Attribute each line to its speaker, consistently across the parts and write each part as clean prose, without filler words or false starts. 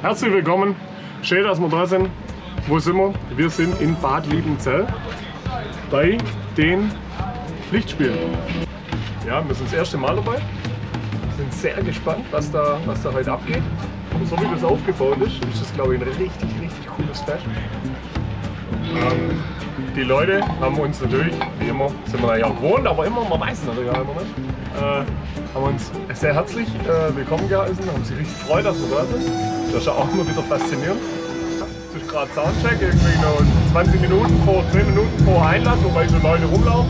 Speaker 1: Herzlich willkommen. Schön, dass wir da sind. Wo sind wir? Wir sind in Bad Liebenzell bei den Lichtspielen. Ja, wir sind das erste Mal dabei. Sind sehr gespannt, was da heute abgeht. Aber so wie das aufgebaut ist das, glaube ich, ein richtig cooles Fest. Die Leute haben uns natürlich, wie immer, sind wir ja gewohnt, aber immer, man weiß es natürlich auch immer nicht, haben uns sehr herzlich willkommen geheißen, haben sich richtig gefreut, dass wir da sind. Das ist ja auch immer wieder faszinierend. Es ist gerade Soundcheck, irgendwie noch 10 Minuten vor Einlass, wobei schon Leute rumlaufen.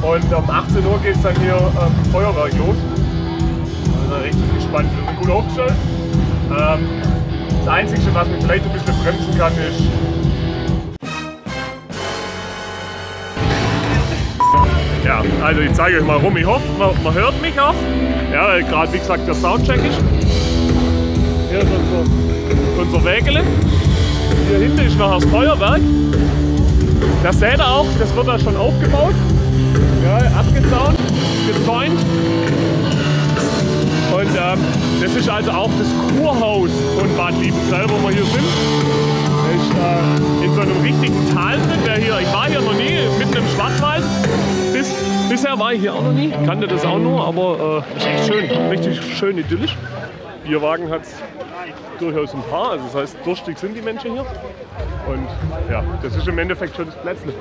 Speaker 1: Und um 18 Uhr geht es dann hier mit Feuerwerk los. Also richtig gespannt, wir sind gut aufgestellt. Das Einzige, was mich vielleicht ein bisschen bremsen kann, ist ja, also ich zeige euch mal rum. Ich hoffe, man hört mich auch. Ja, weil gerade wie gesagt der Soundcheck ist. Hier ist unser Wägele. Hier hinten ist noch das Feuerwerk. Das seht ihr auch, das wird da schon aufgebaut. Ja, abgezaunt, gezäunt. Und das ist also auch das Kurhaus von Bad Liebenzell, wo wir hier sind. Das ist in so einem richtigen Tal drin. Ich war hier noch nie, mitten im Schwarzwald. Bisher war ich hier auch noch nie, kannte das auch nur, aber ist echt schön, richtig schön idyllisch. Bierwagen hat es durchaus ein paar, also das heißt, durstig sind die Menschen hier. Und ja, das ist im Endeffekt schon das Plätzle.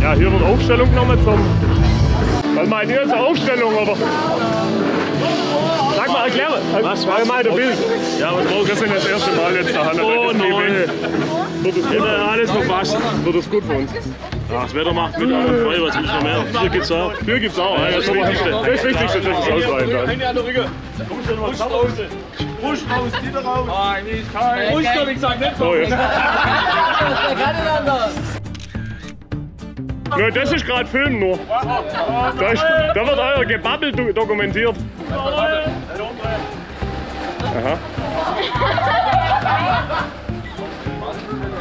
Speaker 1: Ja, hier wird Aufstellung genommen zum... Was meint ihr jetzt Aufstellung, oder? Sag mal, erklär mal. Was meint ihr Bild? Ja, was braucht das denn das erste Mal jetzt da? Oh nein! Wird es gut? Alles verpasst. Wird es gut für uns?
Speaker 2: Ja, das Wetter macht mit allem frei, was will ich noch mehr? Bier gibt's auch.
Speaker 1: Bier gibt's auch, ja, das ist das Wichtigste, dass es ausreicht.
Speaker 2: Push raus, wieder raus. Push doch, ich sag nicht so.
Speaker 1: Ja, das ist gerade Film nur. Da wird euer Gebabbel dokumentiert. Aha.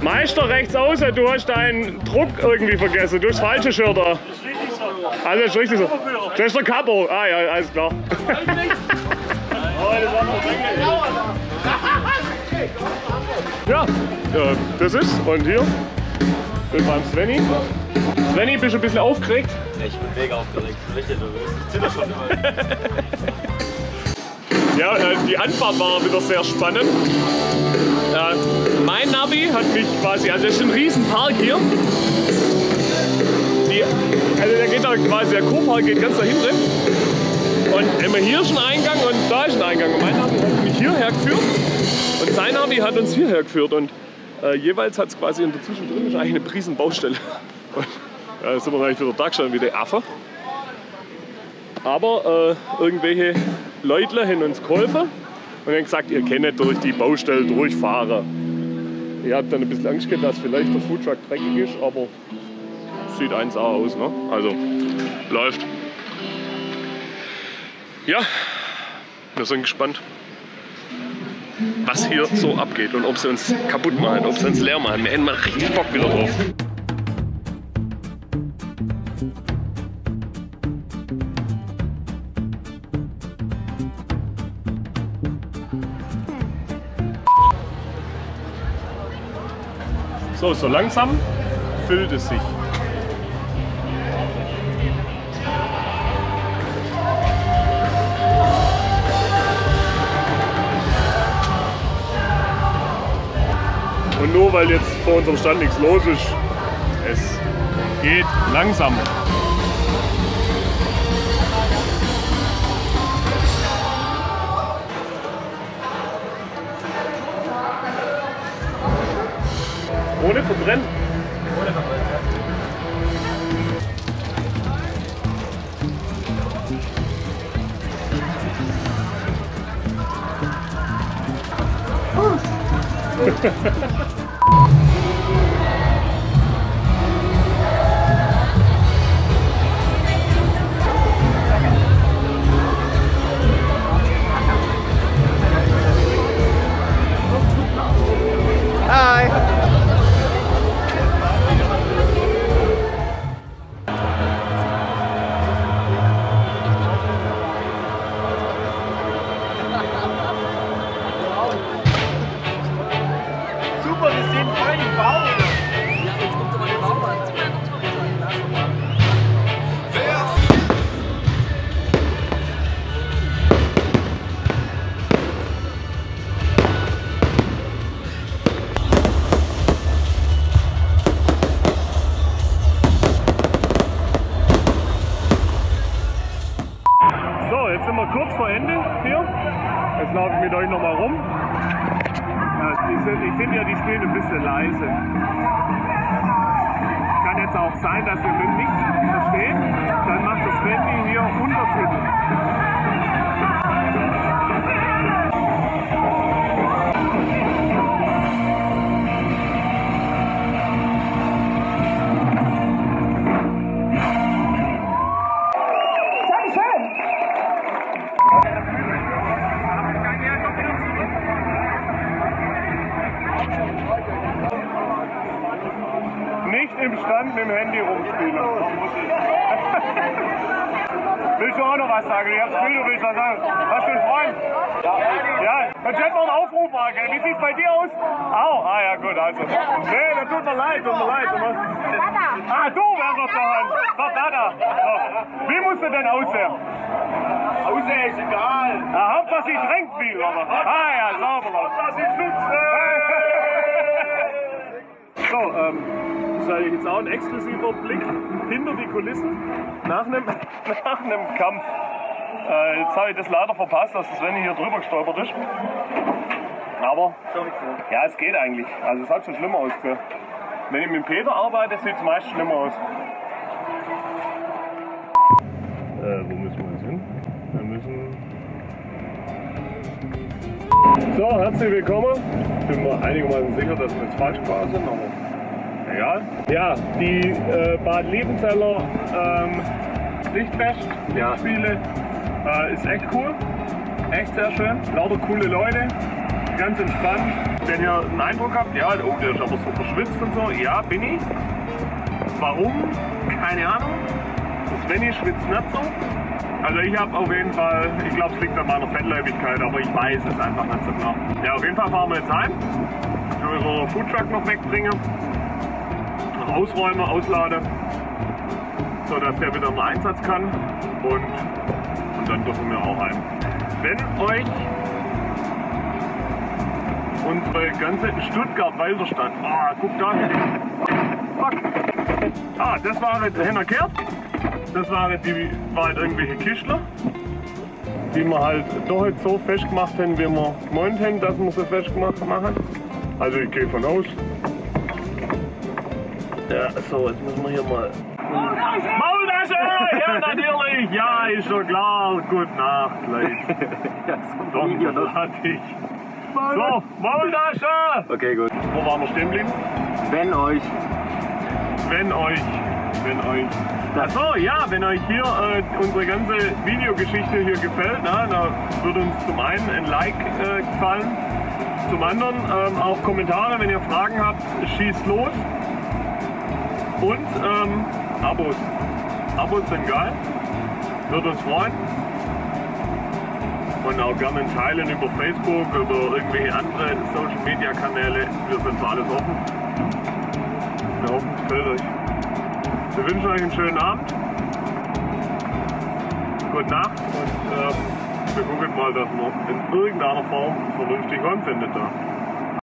Speaker 1: Meister rechts außen, du hast deinen Druck irgendwie vergessen. Du hast das falsche Shirt da. Also das ist richtig so. Das ist der Capo. Ah ja, alles klar. Ja, das ist. Und hier sind wir beim Svenny. Svenny, bist du ein bisschen aufgeregt?
Speaker 3: Ich bin mega aufgeregt. Richtig nervös. Ich zitter schon immer.
Speaker 1: Ja, die Anfahrt war wieder sehr spannend. Mein Navi hat mich quasi, also das ist ein riesen Park hier. Der geht da quasi, der Kurpark geht ganz da hinten. Und immer hier ist ein Eingang und da ist ein Eingang. Und mein Navi hat mich hierher geführt und sein Navi hat uns hierher geführt. Und jeweils hat es quasi und dazwischen drin ist eigentlich eine riesen Baustelle. Und, da sind wir eigentlich wieder da gestanden wie der Affe. Aber irgendwelche Leute haben uns geholfen und haben gesagt, ihr könnt durch die Baustelle durchfahren. Ich habe dann ein bisschen Angst gehabt, dass vielleicht der Foodtruck dreckig ist, aber sieht 1A aus, ne? Also läuft. Ja, wir sind gespannt, was hier so abgeht und ob sie uns kaputt machen, ob sie uns leer machen. Wir hätten mal richtig Bock wieder drauf. So langsam füllt es sich. Und nur weil jetzt vor unserem Stand nichts los ist, es geht langsam. Ohne verbrennen. Ohne verbrennen, ja.
Speaker 4: Hi.
Speaker 1: Warum? Ja, ich finde ja, die spielen ein bisschen leise. Kann jetzt auch sein, dass ihr mich nicht versteht. Dann macht das Handy hier Untertitel. Nicht im Stand mit dem Handy rumspielen. Willst du auch noch was sagen? Ich hab's Gefühl, du willst was sagen. Hast du einen Freund? Ja. Dann hätten wir einen Aufruf machen. Wie sieht's bei dir aus? Auch? Ah ja, gut, also. Nee, das tut mir leid, Ah, du wärst doch daheim. Doch, da. So. Wie musst du denn aussehen?
Speaker 2: Aussehen ist egal.
Speaker 1: Ah, Hauptsache sie trinkt viel, aber. Ah ja, sauber.
Speaker 2: Hauptsache sie schwitzt.
Speaker 1: So, das ist jetzt auch ein exklusiver Blick hinter die Kulissen nach einem Kampf. Jetzt habe ich das leider verpasst, dass Sven hier drüber gestolpert ist. Aber ja, es geht eigentlich. Also es hat schon schlimmer ausgesehen. Wenn ich mit Peter arbeite, sieht es meist schlimmer aus. Wo müssen wir jetzt hin? Wir müssen... So, herzlich willkommen. Ich bin mir einigermaßen sicher, dass wir jetzt falsch gefahren sind, aber egal. Ja, die Bad Liebenzeller Lichtfest, Lichtspiele ist echt cool. Echt sehr schön. Lauter coole Leute. Ganz entspannt. Wenn ihr einen Eindruck habt, ja, oh, der ist aber so verschwitzt und so. Ja, bin ich. Warum? Keine Ahnung. Svenny schwitzt nicht so. Also ich habe auf jeden Fall, ich glaube es liegt an meiner Fettleibigkeit, aber ich weiß es einfach nicht so genau. Ja, auf jeden Fall fahren wir jetzt heim. Ich will unseren Foodtruck noch wegbringen. Noch ausräumen, ausladen. So dass der wieder in den Einsatz kann. Und dann dürfen wir auch heim. Wenn euch unsere ganze Stuttgart-Walderstadt. Ah, guck da. Fuck. Ah, das war jetzt hinterkehrt. Das war jetzt irgendwelche Kistler, die wir halt doch jetzt so festgemacht haben, wie wir gemeint haben, dass wir sie festgemacht machen. Also ich gehe von aus. Ja, so, jetzt müssen wir hier mal... Maultasche! Ja, natürlich! Ja, ist schon klar. Gute Nacht gleich.
Speaker 3: Ja,
Speaker 1: Doch, hatte ich. So, Maultasche!
Speaker 3: Okay, gut.
Speaker 1: Wo waren wir stehen geblieben?
Speaker 3: Wenn euch.
Speaker 1: Achso, ja, wenn euch hier unsere ganze Videogeschichte hier gefällt, na, da würde uns zum einen ein Like gefallen, zum anderen auch Kommentare, wenn ihr Fragen habt, schießt los und Abos. Abos sind geil, würde uns freuen und auch gerne teilen über Facebook oder irgendwelche andere Social Media Kanäle, wir sind für alles offen. Wir hoffen, es gefällt euch. Wir wünschen euch einen schönen Abend, gute Nacht und wir gucken mal, dass wir in irgendeiner Form vernünftig heimfindet da.